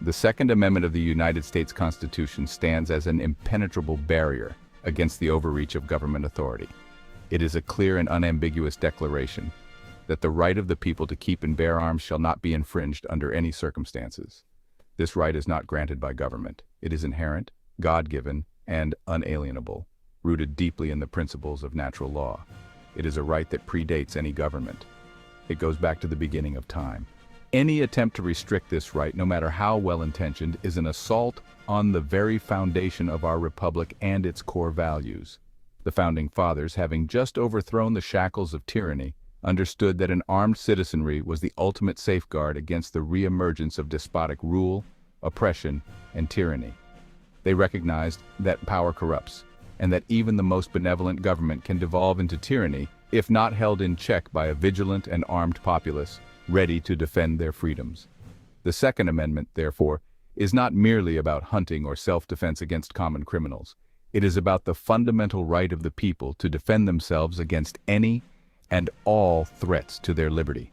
The Second Amendment of the United States Constitution stands as an impenetrable barrier against the overreach of government authority. It is a clear and unambiguous declaration that the right of the people to keep and bear arms shall not be infringed under any circumstances. This right is not granted by government. It is inherent, God-given, and unalienable, rooted deeply in the principles of natural law. It is a right that predates any government. It goes back to the beginning of time. Any attempt to restrict this right, no matter how well-intentioned, is an assault on the very foundation of our republic and its core values. The Founding Fathers, having just overthrown the shackles of tyranny, understood that an armed citizenry was the ultimate safeguard against the re-emergence of despotic rule, oppression, and tyranny. They recognized that power corrupts, and that even the most benevolent government can devolve into tyranny if not held in check by a vigilant and armed populace ready to defend their freedoms. The Second Amendment, therefore, is not merely about hunting or self-defense against common criminals. It is about the fundamental right of the people to defend themselves against any and all threats to their liberty,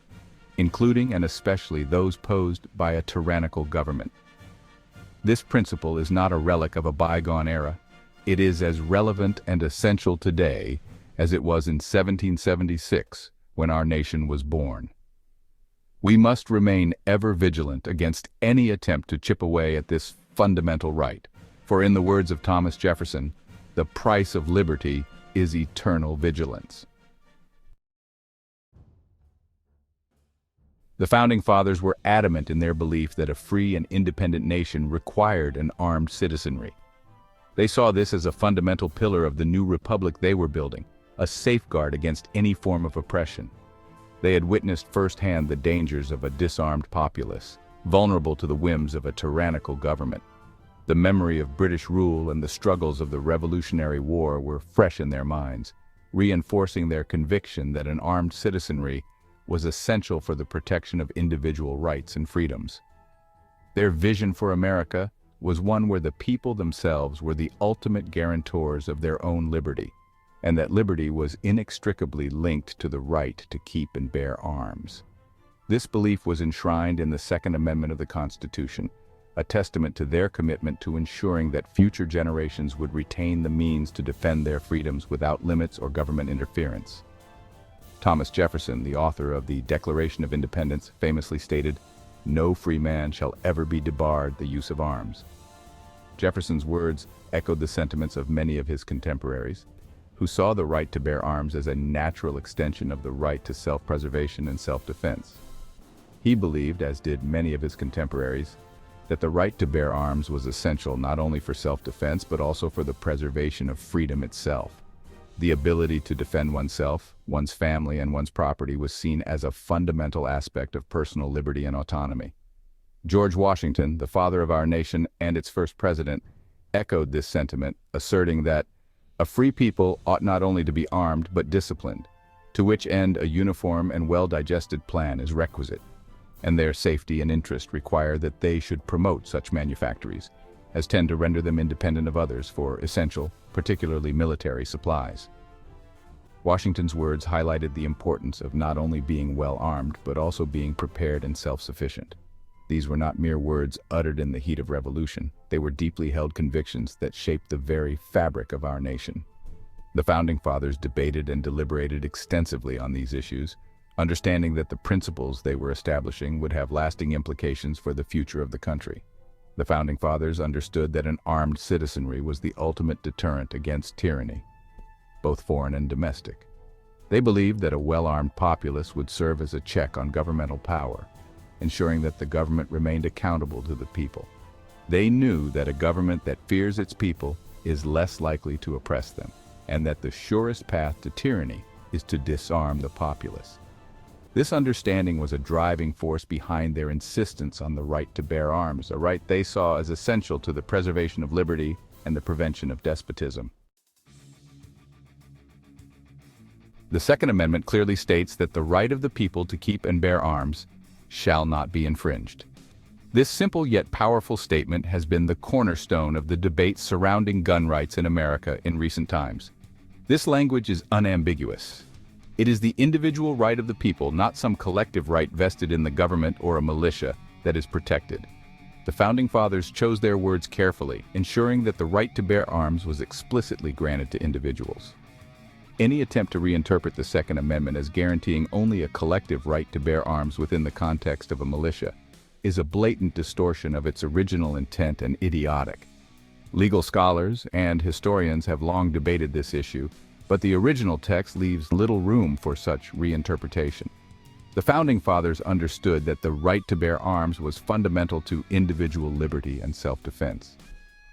including and especially those posed by a tyrannical government. This principle is not a relic of a bygone era. It is as relevant and essential today as it was in 1776 when our nation was born. We must remain ever vigilant against any attempt to chip away at this fundamental right, for in the words of Thomas Jefferson, the price of liberty is eternal vigilance. The Founding Fathers were adamant in their belief that a free and independent nation required an armed citizenry. They saw this as a fundamental pillar of the new republic they were building, a safeguard against any form of oppression. They had witnessed firsthand the dangers of a disarmed populace, vulnerable to the whims of a tyrannical government. The memory of British rule and the struggles of the Revolutionary War were fresh in their minds, reinforcing their conviction that an armed citizenry was essential for the protection of individual rights and freedoms. Their vision for America was one where the people themselves were the ultimate guarantors of their own liberty, and that liberty was inextricably linked to the right to keep and bear arms. This belief was enshrined in the Second Amendment of the Constitution, a testament to their commitment to ensuring that future generations would retain the means to defend their freedoms without limits or government interference. Thomas Jefferson, the author of the Declaration of Independence, famously stated, "No free man shall ever be debarred the use of arms." Jefferson's words echoed the sentiments of many of his contemporaries, who saw the right to bear arms as a natural extension of the right to self-preservation and self-defense. He believed, as did many of his contemporaries, that the right to bear arms was essential not only for self-defense but also for the preservation of freedom itself. The ability to defend oneself, one's family, and one's property was seen as a fundamental aspect of personal liberty and autonomy. George Washington, the father of our nation and its first president, echoed this sentiment, asserting that a free people ought not only to be armed but disciplined, to which end a uniform and well-digested plan is requisite, and their safety and interest require that they should promote such manufactories, as tend to render them independent of others for essential, particularly military supplies. Washington's words highlighted the importance of not only being well-armed but also being prepared and self-sufficient. These were not mere words uttered in the heat of revolution. They were deeply held convictions that shaped the very fabric of our nation. The Founding Fathers debated and deliberated extensively on these issues, understanding that the principles they were establishing would have lasting implications for the future of the country. The Founding Fathers understood that an armed citizenry was the ultimate deterrent against tyranny, both foreign and domestic. They believed that a well-armed populace would serve as a check on governmental power, ensuring that the government remained accountable to the people. They knew that a government that fears its people is less likely to oppress them, and that the surest path to tyranny is to disarm the populace. This understanding was a driving force behind their insistence on the right to bear arms, a right they saw as essential to the preservation of liberty and the prevention of despotism. The Second Amendment clearly states that the right of the people to keep and bear arms shall not be infringed. This simple yet powerful statement has been the cornerstone of the debate surrounding gun rights in America in recent times. This language is unambiguous. It is the individual right of the people, not some collective right vested in the government or a militia, that is protected. The Founding Fathers chose their words carefully, ensuring that the right to bear arms was explicitly granted to individuals. Any attempt to reinterpret the Second Amendment as guaranteeing only a collective right to bear arms within the context of a militia is a blatant distortion of its original intent and idiotic. Legal scholars and historians have long debated this issue, but the original text leaves little room for such reinterpretation. The Founding Fathers understood that the right to bear arms was fundamental to individual liberty and self-defense.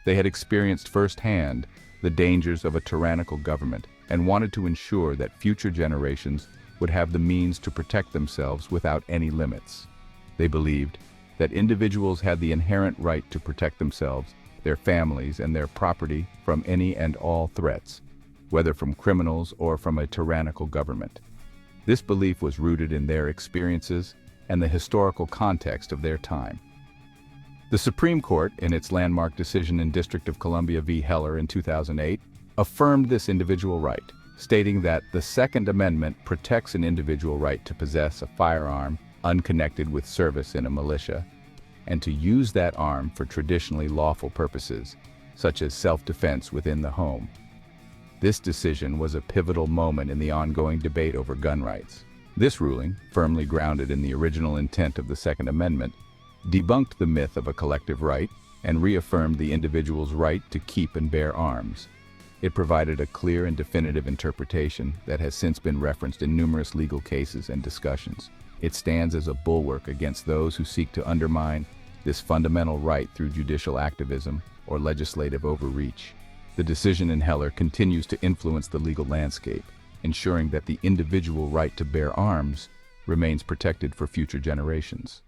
They had experienced firsthand the dangers of a tyrannical government and wanted to ensure that future generations would have the means to protect themselves without any limits. They believed that individuals had the inherent right to protect themselves, their families, and their property from any and all threats, whether from criminals or from a tyrannical government. This belief was rooted in their experiences and the historical context of their time. The Supreme Court, in its landmark decision in District of Columbia v. Heller in 2008, affirmed this individual right, stating that the Second Amendment protects an individual right to possess a firearm unconnected with service in a militia, and to use that arm for traditionally lawful purposes, such as self-defense within the home. This decision was a pivotal moment in the ongoing debate over gun rights. This ruling, firmly grounded in the original intent of the Second Amendment, debunked the myth of a collective right and reaffirmed the individual's right to keep and bear arms. It provided a clear and definitive interpretation that has since been referenced in numerous legal cases and discussions. It stands as a bulwark against those who seek to undermine this fundamental right through judicial activism or legislative overreach. The decision in Heller continues to influence the legal landscape, ensuring that the individual right to bear arms remains protected for future generations.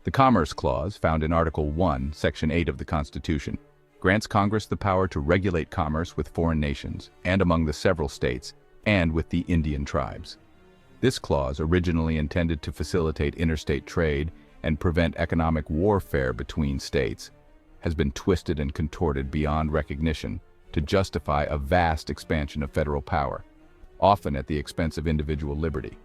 The Commerce Clause, found in Article 1, Section 8 of the Constitution, grants Congress the power to regulate commerce with foreign nations and among the several states and with the Indian tribes. This clause, originally intended to facilitate interstate trade and prevent economic warfare between states, has been twisted and contorted beyond recognition to justify a vast expansion of federal power, often at the expense of individual liberty.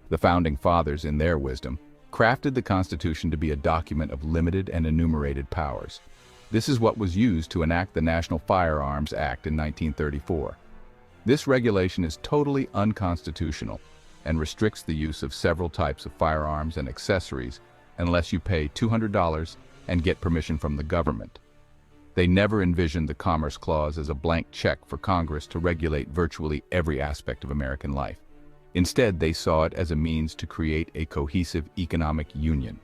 The Founding Fathers, in their wisdom, crafted the Constitution to be a document of limited and enumerated powers. This is what was used to enact the National Firearms Act in 1934. This regulation is totally unconstitutional and restricts the use of several types of firearms and accessories unless you pay $200 and get permission from the government. They never envisioned the Commerce Clause as a blank check for Congress to regulate virtually every aspect of American life. Instead, they saw it as a means to create a cohesive economic union.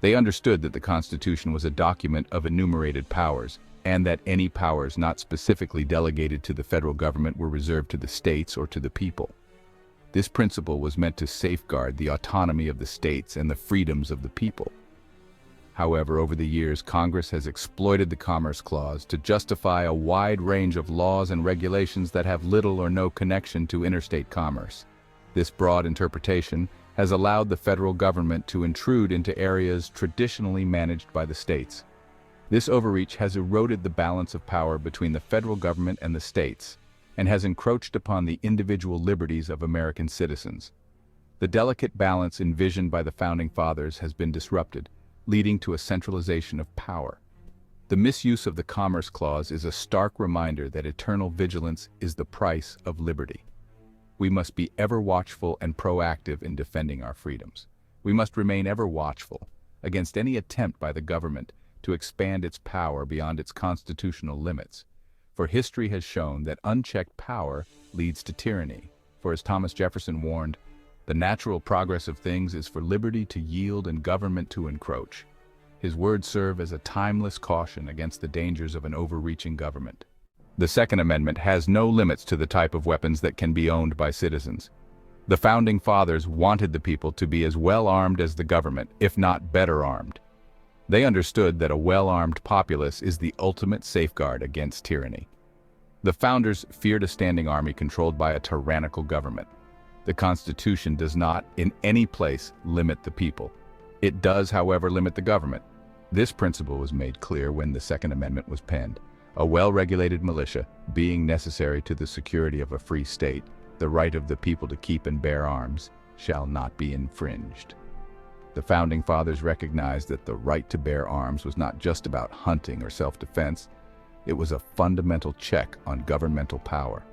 They understood that the Constitution was a document of enumerated powers, and that any powers not specifically delegated to the federal government were reserved to the states or to the people. This principle was meant to safeguard the autonomy of the states and the freedoms of the people. However, over the years, Congress has exploited the Commerce Clause to justify a wide range of laws and regulations that have little or no connection to interstate commerce. This broad interpretation has allowed the federal government to intrude into areas traditionally managed by the states. This overreach has eroded the balance of power between the federal government and the states, and has encroached upon the individual liberties of American citizens. The delicate balance envisioned by the Founding Fathers has been disrupted, leading to a centralization of power. The misuse of the Commerce Clause is a stark reminder that eternal vigilance is the price of liberty. We must be ever watchful and proactive in defending our freedoms. We must remain ever watchful against any attempt by the government to expand its power beyond its constitutional limits. For history has shown that unchecked power leads to tyranny. For as Thomas Jefferson warned, the natural progress of things is for liberty to yield and government to encroach. His words serve as a timeless caution against the dangers of an overreaching government. The Second Amendment has no limits to the type of weapons that can be owned by citizens. The Founding Fathers wanted the people to be as well armed as the government, if not better armed. They understood that a well-armed populace is the ultimate safeguard against tyranny. The Founders feared a standing army controlled by a tyrannical government. The Constitution does not, in any place, limit the people. It does, however, limit the government. This principle was made clear when the Second Amendment was penned. A well-regulated militia, being necessary to the security of a free state, the right of the people to keep and bear arms, shall not be infringed. The Founding Fathers recognized that the right to bear arms was not just about hunting or self-defense, it was a fundamental check on governmental power.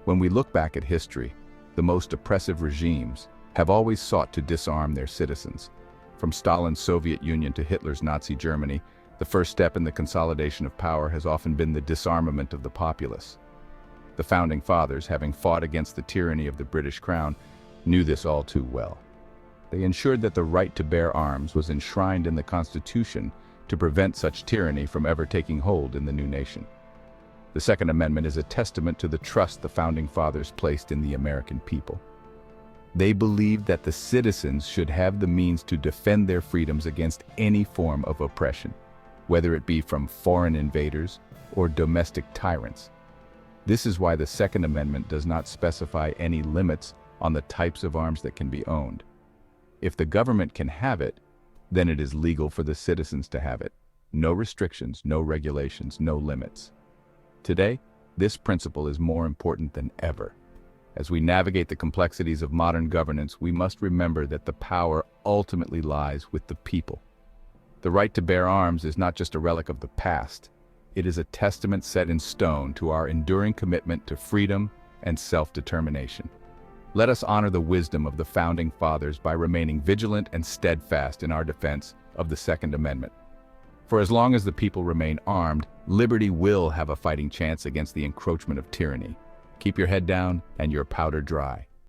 When we look back at history, the most oppressive regimes have always sought to disarm their citizens. From Stalin's Soviet Union to Hitler's Nazi Germany, the first step in the consolidation of power has often been the disarmament of the populace. The Founding Fathers, having fought against the tyranny of the British Crown, knew this all too well. They ensured that the right to bear arms was enshrined in the Constitution to prevent such tyranny from ever taking hold in the new nation. The Second Amendment is a testament to the trust the Founding Fathers placed in the American people. They believed that the citizens should have the means to defend their freedoms against any form of oppression, whether it be from foreign invaders or domestic tyrants. This is why the Second Amendment does not specify any limits on the types of arms that can be owned. If the government can have it, then it is legal for the citizens to have it. No restrictions, no regulations, no limits. Today, this principle is more important than ever. As we navigate the complexities of modern governance, we must remember that the power ultimately lies with the people. The right to bear arms is not just a relic of the past. It is a testament set in stone to our enduring commitment to freedom and self-determination. Let us honor the wisdom of the Founding Fathers by remaining vigilant and steadfast in our defense of the Second Amendment. For as long as the people remain armed, liberty will have a fighting chance against the encroachment of tyranny. Keep your head down and your powder dry.